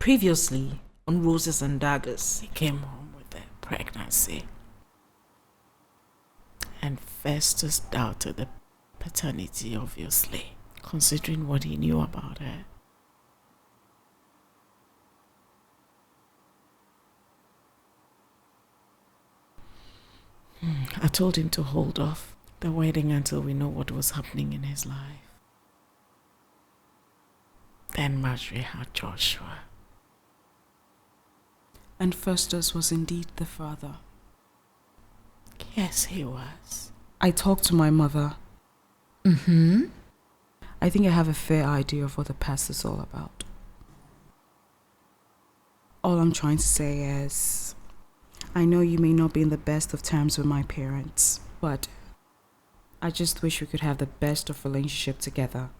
Previously on Roses and Daggers. He came home with a pregnancy. And Festus doubted the paternity, obviously, considering what he knew about her. I told him to hold off the wedding until we know what was happening in his life. Then Marjorie had Joshua. And Festus was indeed the father. Yes, he was. I talked to my mother. I think I have a fair idea of what the past is all about. All I'm trying to say is, I know you may not be in the best of terms with my parents, but I just wish we could have the best of relationship together.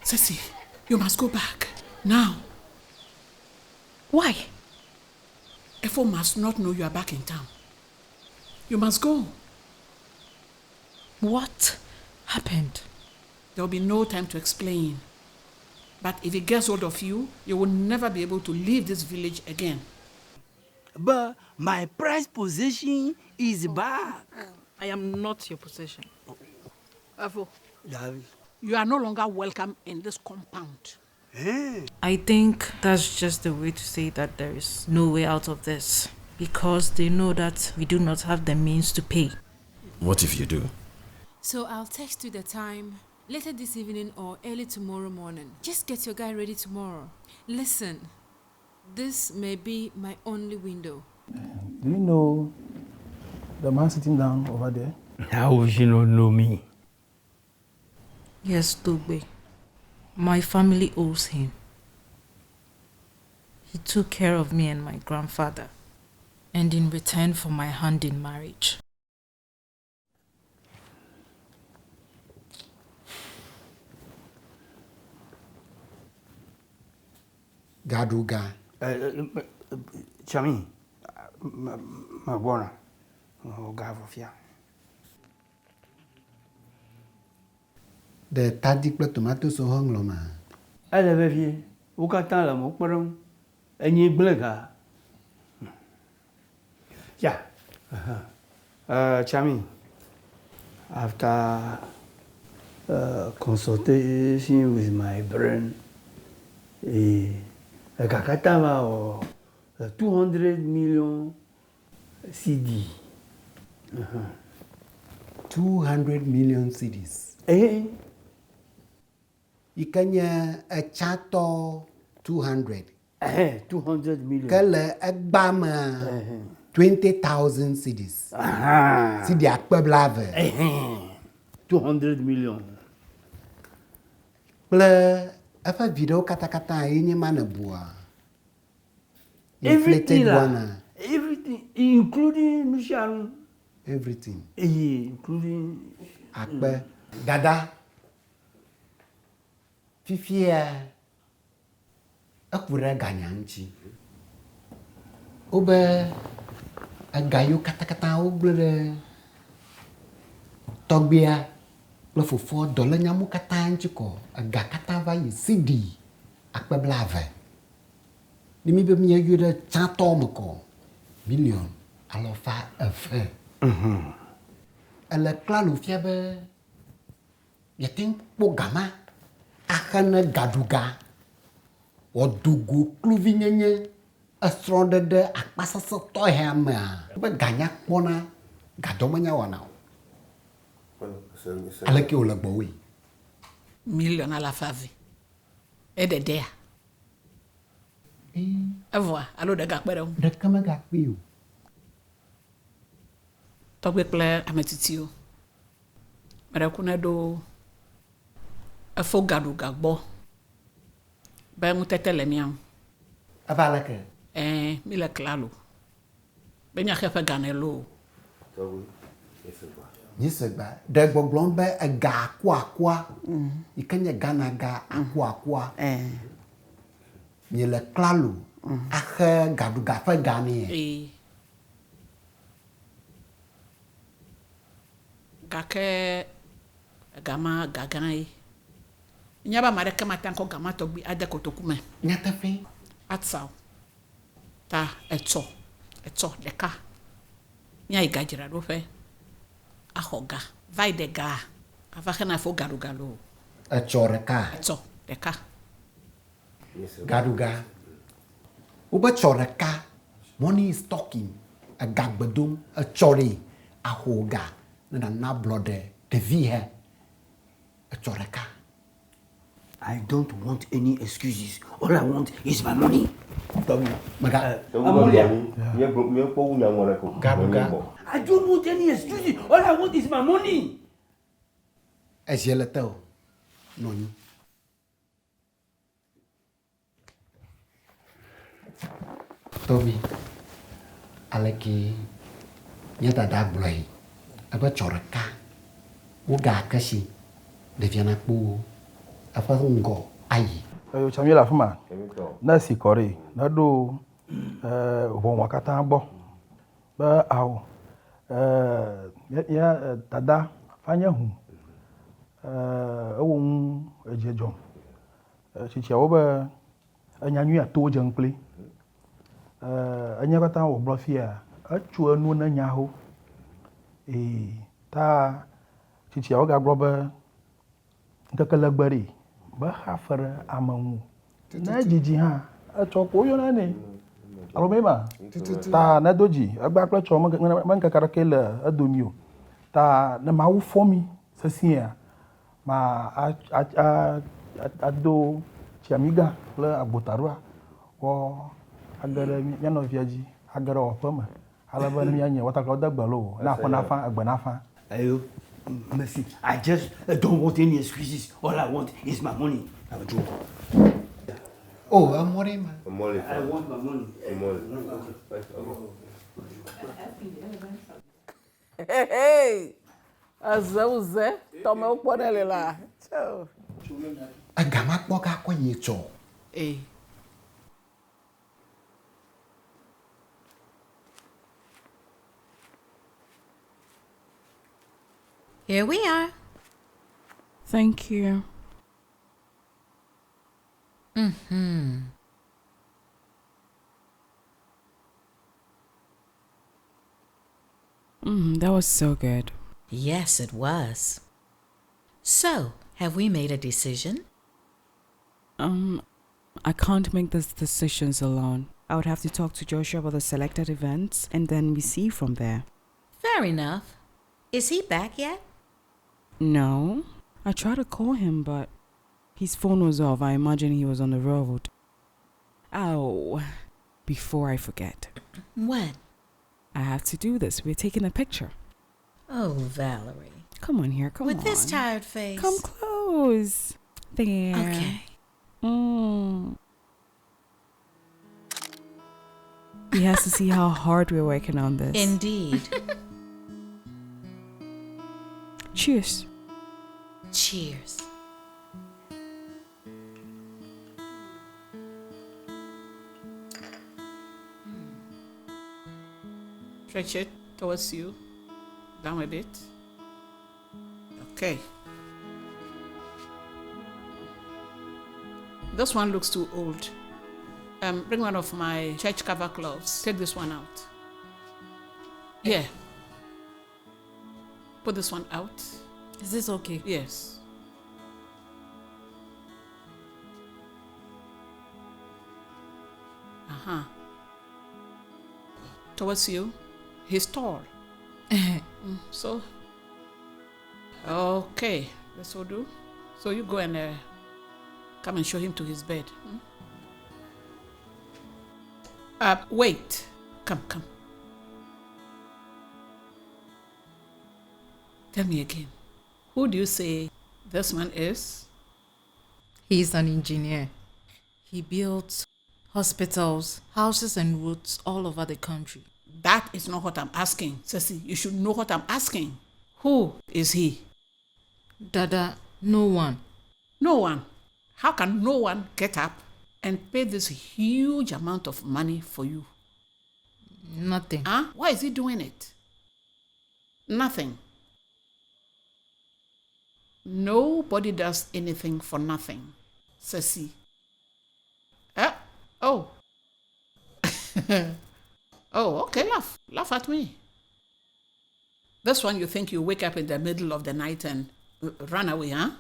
Ceci, you must go back. Now. Why? Efo must not know you are back in town. You must go. What happened? There will be no time to explain. But if he gets hold of you, you will never be able to leave this village again. But my prized possession is back. I am not your possession. Afo. You are no longer welcome in this compound. I think that's just the way to say that there is no way out of this. Because they know that we do not have the means to pay. What if you do? So I'll text you the time later this evening or early tomorrow morning. Just get your guy ready tomorrow. Listen, this may be my only window. Do you know the man sitting down over there? How would you not know me? Yes, Togbe. My family owes him. He took care of me and my grandfather. And in return for my hand in marriage. Gaduga. Chami, ma buona. Gavofia. The tadic tomato so hung loma. Elle avait vie. Au Qatar, la mokparam. Any blega. Yeah. Chami, after consultation with my brain, Kakatava or 200 million CD. 200 million CDs. You can a chato 200. 200 million. Kala Agbama 20,000 CDs. CD Akbablave. 200 million. Ple afa video kata ini mana bua. Everything, one. everything, including Michel. Everything. Including Akba. Dada. Fifia. Akura ganyanchi. Oba. Agayo kata oble. Togbia. Lofo $4 nyamu kata anchiko. Aga kata vai CD. Akba blave. Nimi be mi yuda chato mako. Million. Alofa affair. Ala klalo fiabe. Yating pogama. Akana gaduga. Odugu kluvinyenye. Astronde de akpasa soto hama. Ba ganyak pona. Gadomanya wanao. Alaki ola bowi. Million à la fave. Et de dea. Avoir, allo de gakbero. De kama gakbiu. Togbe kple ametitio. Mere kuna do efo gadu gagbo. Ba mu tete le miam. Abalake. Mi le klalo. Be nya khefe ganelo. Nisegba de gbogbon be aga kwa ikanya gana ga akwa ni le klalo ahe gaduga fa gani Gake gama gagai. Nyaba mare kama tanko gama togbi ade kotokume. nyata fe Atsau. Ta eto deka. Nya igajira do fe. Ahoga. Vai de ga. Avakena fo garu. Choreka. Eto deka. Garuga. Uba choreka. Money is talking. A gagbadum. A chori. A hoga. Na blode. De vie. A choreka. I don't want any excuses. All I want is my money. Maga. Garuga. I don't want any excuses. All I want is my money. As you let go. No. Toby. Aleki. Nyata dablai. Aba choreka. Uga kashi. Deviana pu. Apa ngo ai. Yo chamye la fuma. Na si kore. Na do won wakata bo. Ba awo. Ya tada fanya hu. Won ejejo. Chichi awo ba anyanyu ato jenkple. Anya kata wo blofia. Atu anu na nya ho. Ta chichi awo ga groba ndakalagbari. Ba hafara amanwu na jiji ha achọkwa yo na ni alobema ta na doji agba klacho man kakara kele adomio ta na ma wo fomi sasia ma ado chiamiga le agbotarua wo agara mi no viaji agara wo pama alaba ni anya wata ka dagbalo na fa na fa agba na fa Ayo. Merci. I just don't want any excuses. All I want is my money. I'm a joke. Oh, amore ma. I want my money. Hey! Azauze, toma o ponele lá. Tchau. Agama kpoka kwenye cho. Eh. Here we are. Thank you. That was so good. Yes, it was. So, have we made a decision? I can't make these decisions alone. I would have to talk to Joshua about the selected events, and then we see from there. Fair enough. Is he back yet? No. I tried to call him, but his phone was off. I imagine he was on the road. Oh, before I forget. What? I have to do this. We're taking a picture. Oh, Valerie. Come on here, come on. With this tired face. Come close. There. Okay. He has to see how hard we're working on this. Indeed. Cheers. Cheers. Stretch it towards you. Down with it. Okay. This one looks too old. Bring one of my church cover cloths. Take this one out. Yeah. Put this one out. Is this okay? Yes. Towards you. He's tall. So, okay, this will do. So you go and come and show him to his bed. Wait. Come. Tell me again. Who do you say this man is? He's an engineer. He builds hospitals, houses and roads all over the country. That is not what I'm asking. Ceci, you should know what I'm asking. Who is he? Dada, no one. No one. How can no one get up and pay this huge amount of money for you? Nothing. Huh? Why is he doing it? Nothing. Nobody does anything for nothing. Ceci. Oh, Oh, okay, laugh. Laugh at me. This one you think you wake up in the middle of the night and run away, huh?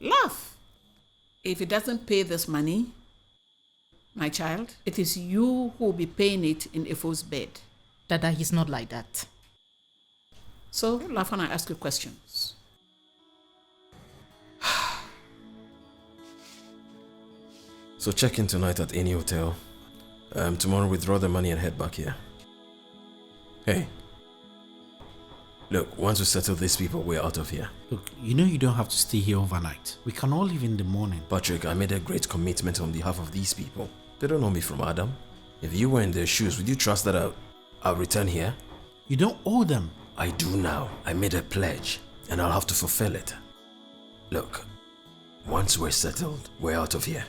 Laugh. If it doesn't pay this money, my child, it is you who will be paying it in Ifo's bed. Dada, he's not like that. So, laugh when I ask you questions. So check in tonight at any hotel. Tomorrow withdraw the money and head back here. Hey. Look, once we settle these people, we're out of here. Look, you know you don't have to stay here overnight. We can all leave in the morning. Patrick, I made a great commitment on behalf of these people. They don't know me from Adam. If you were in their shoes, would you trust that I'll return here? You don't owe them. I do now. I made a pledge, and I'll have to fulfill it. Look, once we're settled, we're out of here.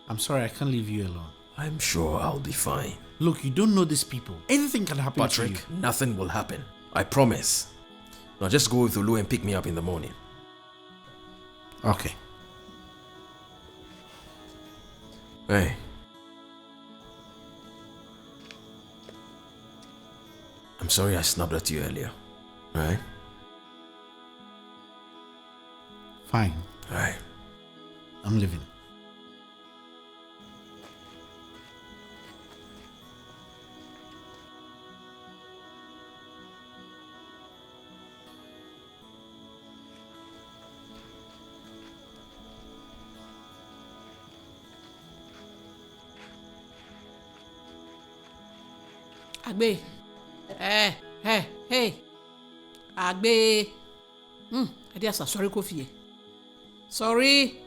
I'm sorry, I can't leave you alone. I'm sure I'll be fine. Look, you don't know these people. Anything can happen to you. Patrick, nothing will happen. I promise. Now just go with Ulu and pick me up in the morning. Okay. Hey. I'm sorry I snapped at you earlier. Alright? Fine. Alright. I'm leaving. Agbe. Hey. Agbe. Adiasa, sorry, Kofi. Sorry.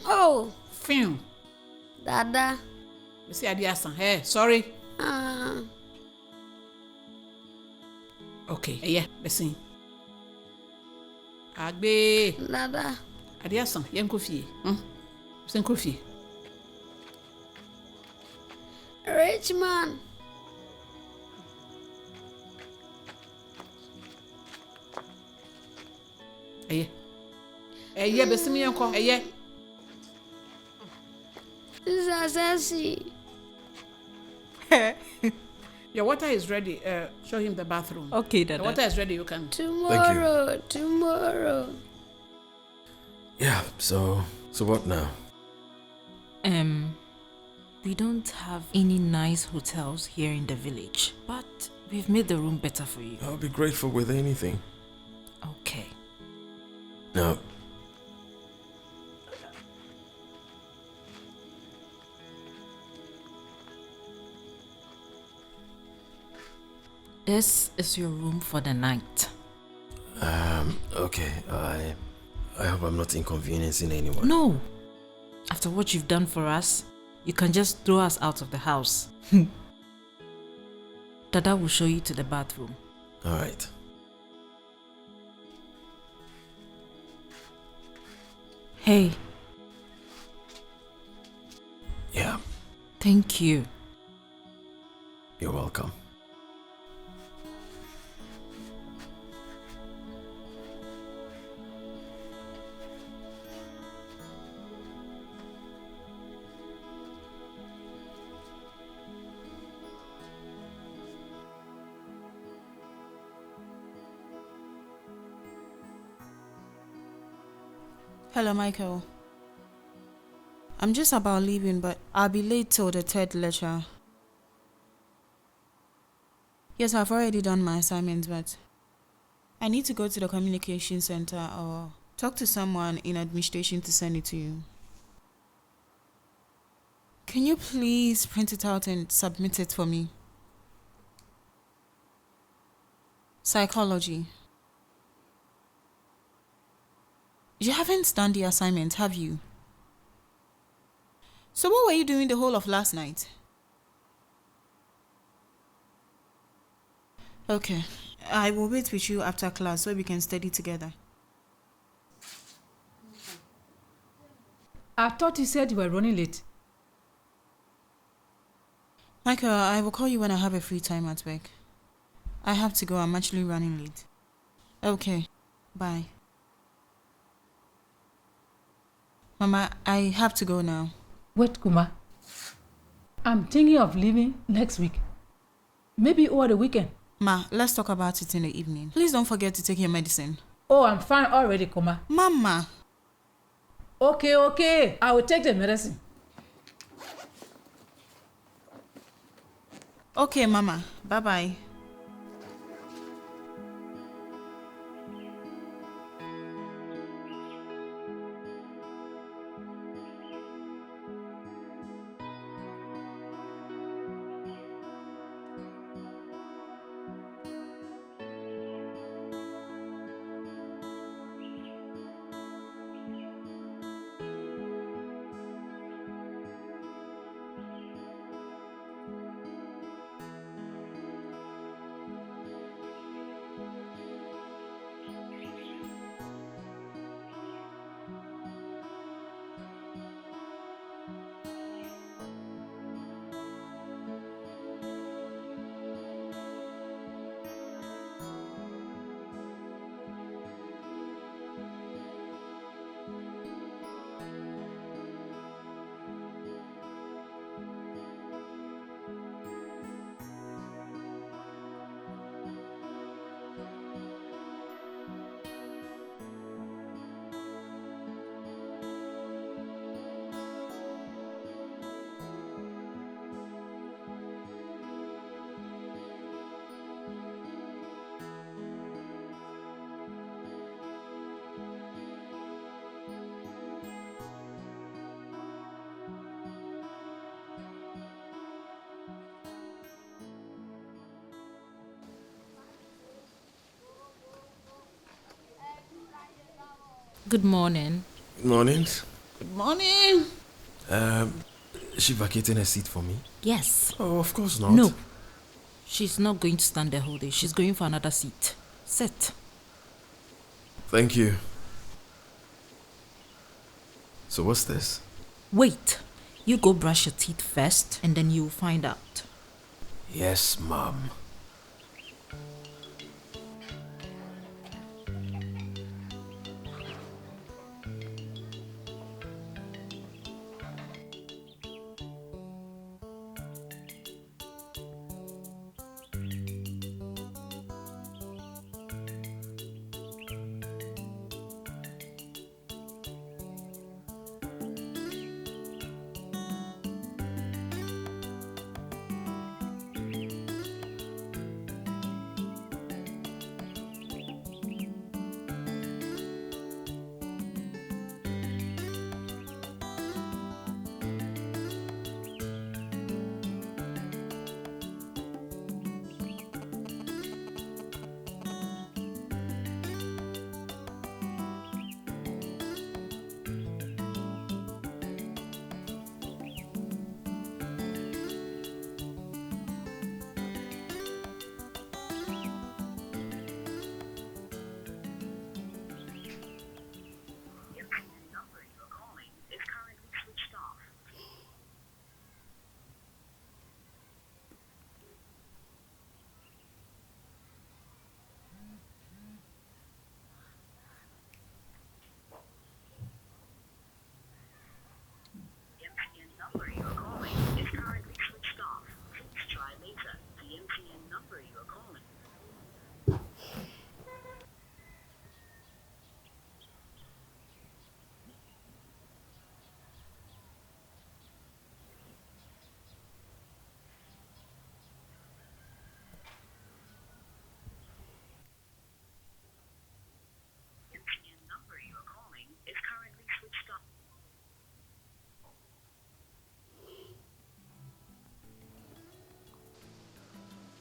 Oh. Film. Dada. You see Adiasa. Hey, sorry. Okay. Yeah, listen. Agbe. Dada. Adiasa, yen Kofi. Listen, Kofi. Rich man. Besimi enko. This is Sassy. Your water is ready. Show him the bathroom. Okay, Dada. The water is ready, you can. Tomorrow. Yeah, so what now? We don't have any nice hotels here in the village, but we've made the room better for you. I'll be grateful with anything. Okay. Now, this is your room for the night. Okay. I hope I'm not inconveniencing anyone. No. After what you've done for us, you can just throw us out of the house. Dada will show you to the bathroom. All right. Hey. Yeah. Thank you. You're welcome. Hello, Michael. I'm just about leaving, but I'll be late till the third lecture. Yes, I've already done my assignments, but I need to go to the communication center or talk to someone in administration to send it to you. Can you please print it out and submit it for me? Psychology. You haven't done the assignment, have you? So what were you doing the whole of last night? Okay, I will wait with you after class so we can study together. I thought you said you were running late. Michael, I will call you when I have a free time at work. I have to go, I'm actually running late. Okay, bye. Mama, I have to go now. Wait, Kuma. I'm thinking of leaving next week. Maybe over the weekend. Ma, let's talk about it in the evening. Please don't forget to take your medicine. Oh, I'm fine already, Kuma. Mama. Okay. I will take the medicine. Okay, Mama. Bye-bye. Good morning. Good morning. Good morning. Is she vacating a seat for me? Yes. Oh, of course not. No. She's not going to stand the whole day. She's going for another seat. Sit. Thank you. So what's this? Wait. You go brush your teeth first and then you'll find out. Yes, Mom.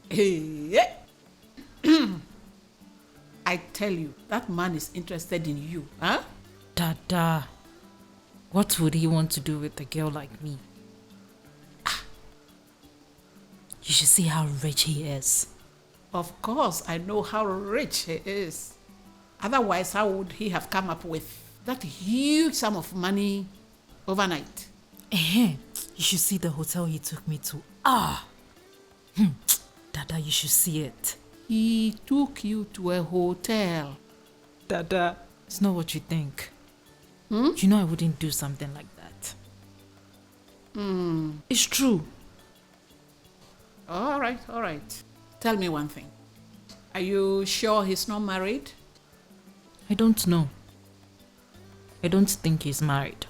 Hey, I tell you, that man is interested in you, huh? Dada. What would he want to do with a girl like me? You should see how rich he is. Of course, I know how rich he is. Otherwise, how would he have come up with that huge sum of money overnight? You should see the hotel he took me to. Dada, you should see it. He took you to a hotel. Dada, it's not what you think. You know I wouldn't do something like that. It's true. All right. Tell me one thing. Are you sure he's not married? I don't know. I don't think he's married.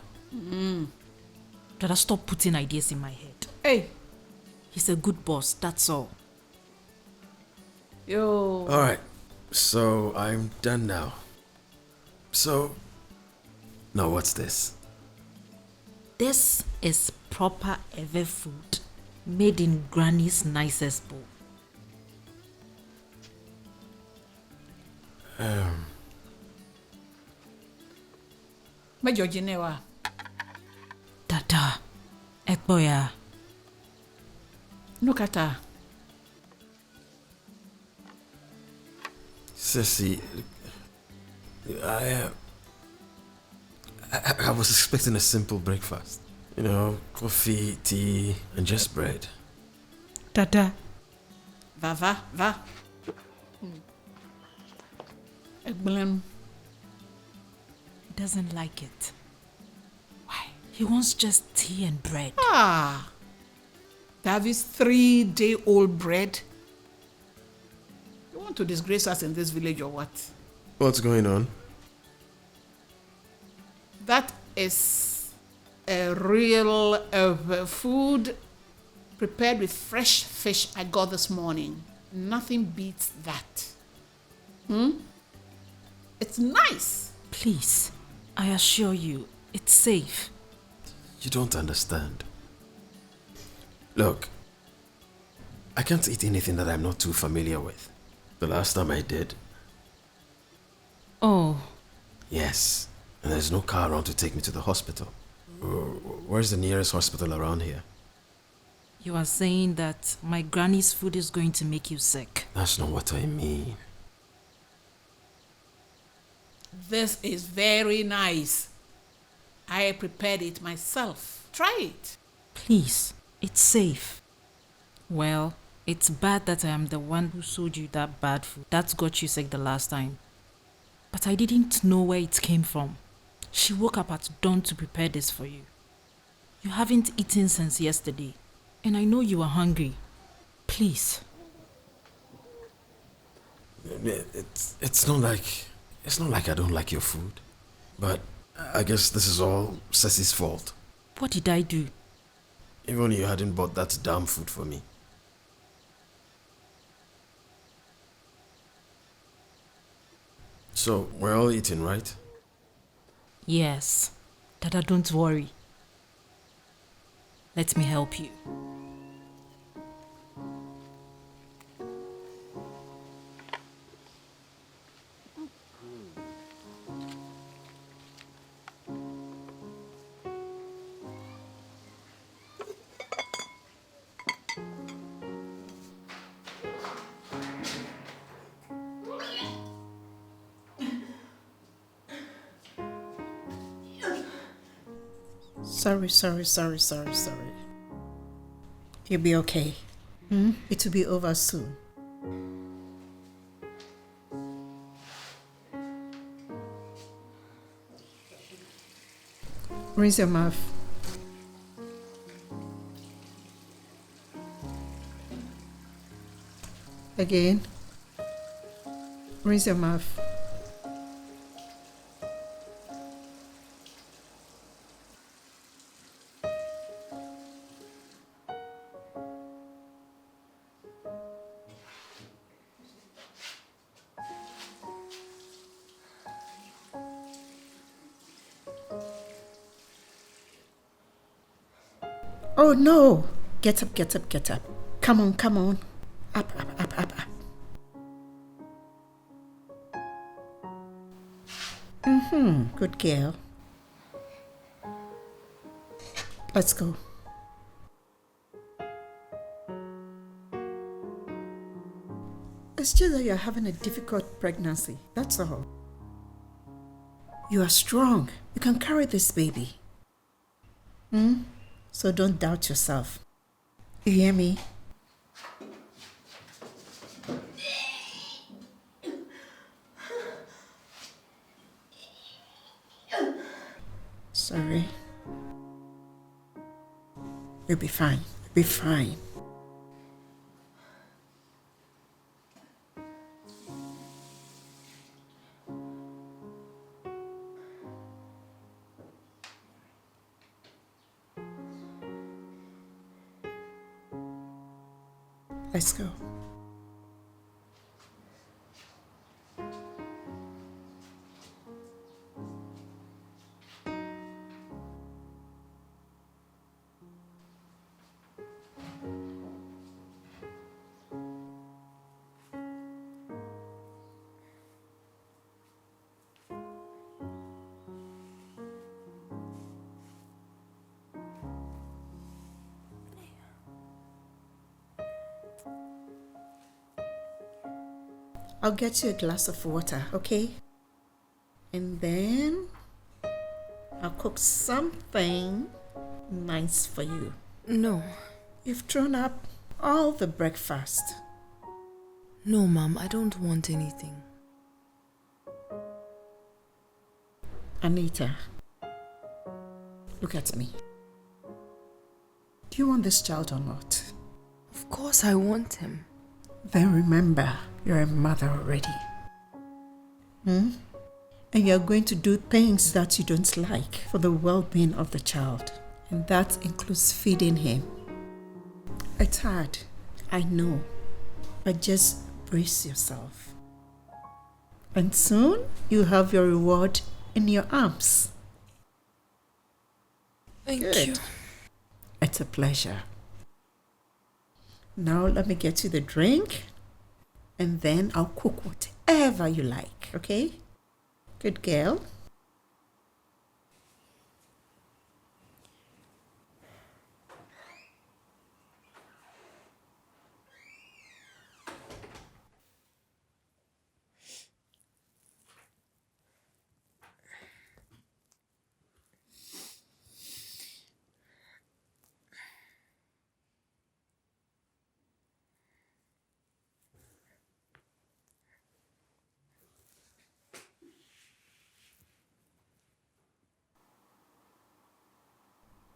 Dada, stop putting ideas in my head. Hey. He's a good boss, that's all. Yo. Alright, so I'm done now. So, now what's this? This is proper Ewe food, made in Granny's nicest bowl. Major Genewa. Dada, Ekboya. Look at her. Sissy, I was expecting a simple breakfast. You know, coffee, tea, and just bread. Dada. Va. Egblem. He doesn't like it. Why? He wants just tea and bread. David's 3-day-old bread. You want to disgrace us in this village or what? What's going on? That is a real food prepared with fresh fish I got this morning. Nothing beats that. It's nice. Please, I assure you, it's safe. You don't understand. Look, I can't eat anything that I'm not too familiar with. The last time I did. Oh. Yes, and there's no car around to take me to the hospital. Where's the nearest hospital around here? You are saying that my granny's food is going to make you sick. That's not what I mean. This is very nice. I prepared it myself. Try it. Please, it's safe. Well, it's bad that I am the one who sold you that bad food. That got you sick the last time. But I didn't know where it came from. She woke up at dawn to prepare this for you. You haven't eaten since yesterday, and I know you are hungry. Please. It's not like I don't like your food. But I guess this is all Ceci's fault. What did I do? If only you hadn't bought that damn food for me. So, we're all eating, right? Yes. Dada, don't worry. Let me help you. Sorry. You'll be okay. It will be over soon. Rinse your mouth. Again. Rinse your mouth. Oh no! Get up. Come on. Up. Good girl. Let's go. It's just that you're having a difficult pregnancy, that's all. You are strong. You can carry this baby. So don't doubt yourself. You hear me? Sorry. You'll be fine. You'll be fine. Let's go. I'll get you a glass of water, okay? And then I'll cook something nice for you. No. You've thrown up all the breakfast. No, Mom, I don't want anything. Anita, look at me. Do you want this child or not? Of course I want him. Then remember, you're a mother already. And you're going to do things that you don't like for the well-being of the child. And that includes feeding him. It's hard, I know. But just brace yourself. And soon, you'll have your reward in your arms. Thank Good. you. It's a pleasure. Now let me get you the drink, and then I'll cook whatever you like, okay? Good girl.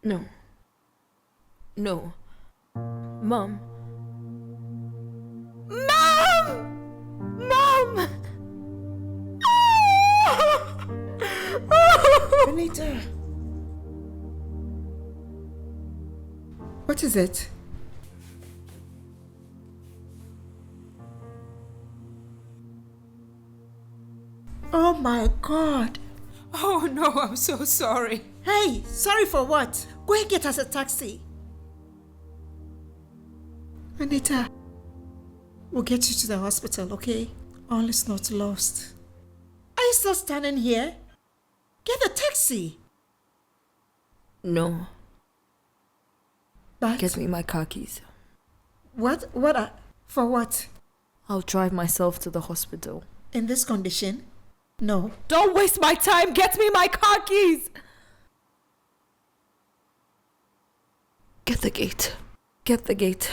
No. No. Mom. Mom! Mom! Anita! What is it? Oh my God! Oh no, I'm so sorry. Hey, sorry for what? Go and get us a taxi. Anita, we'll get you to the hospital, okay? All is not lost. Are you still standing here? Get the taxi. No. But Get me my car keys. what? For what? I'll drive myself to the hospital. In this condition? No. Don't waste my time. Get me my car keys. Get the gate. Get the gate.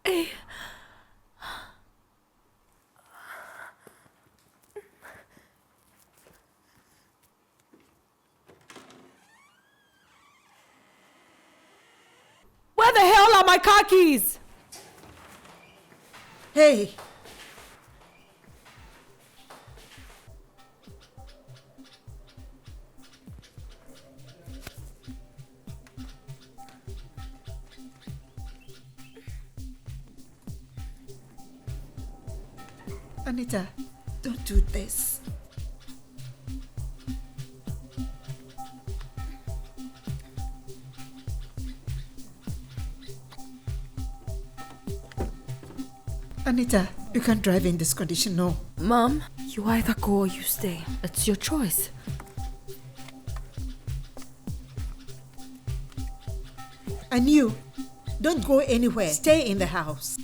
Hey. Where the hell are my car keys? Hey. Anita, don't do this. Anita, you can't drive in this condition, no. Mom, you either go or you stay. It's your choice. And you, don't go anywhere. Stay in the house.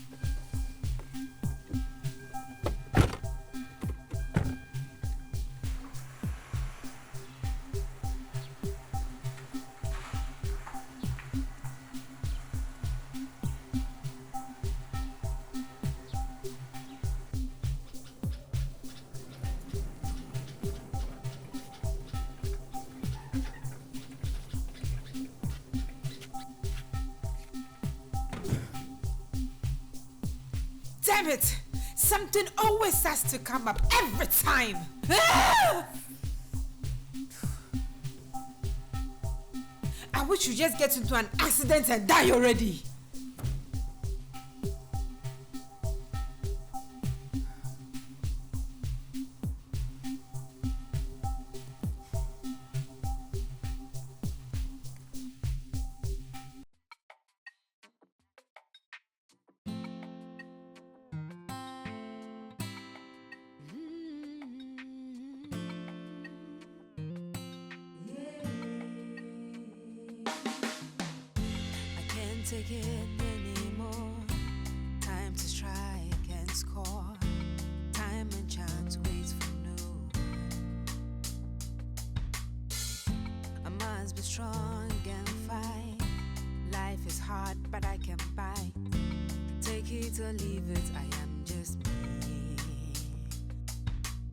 Damn it! Something always has to come up every time. I wish you just get into an accident and die already. Take it anymore. Time to strike and score. Time and chance waits for no one. I must be strong and fight. Life is hard, but I can bite. Take it or leave it, I am just me.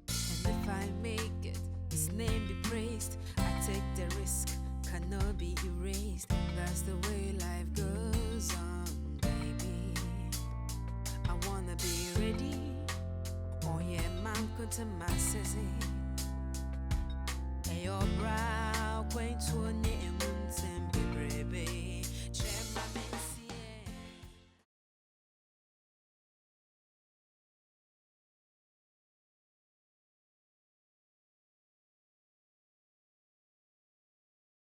And if I make it, His name be praised. I take the risk, cannot be erased. That's the way life goes on, baby. I wanna be ready. Oh yeah, man, come to my sissy. Hey, your brow, quaint to a name, baby.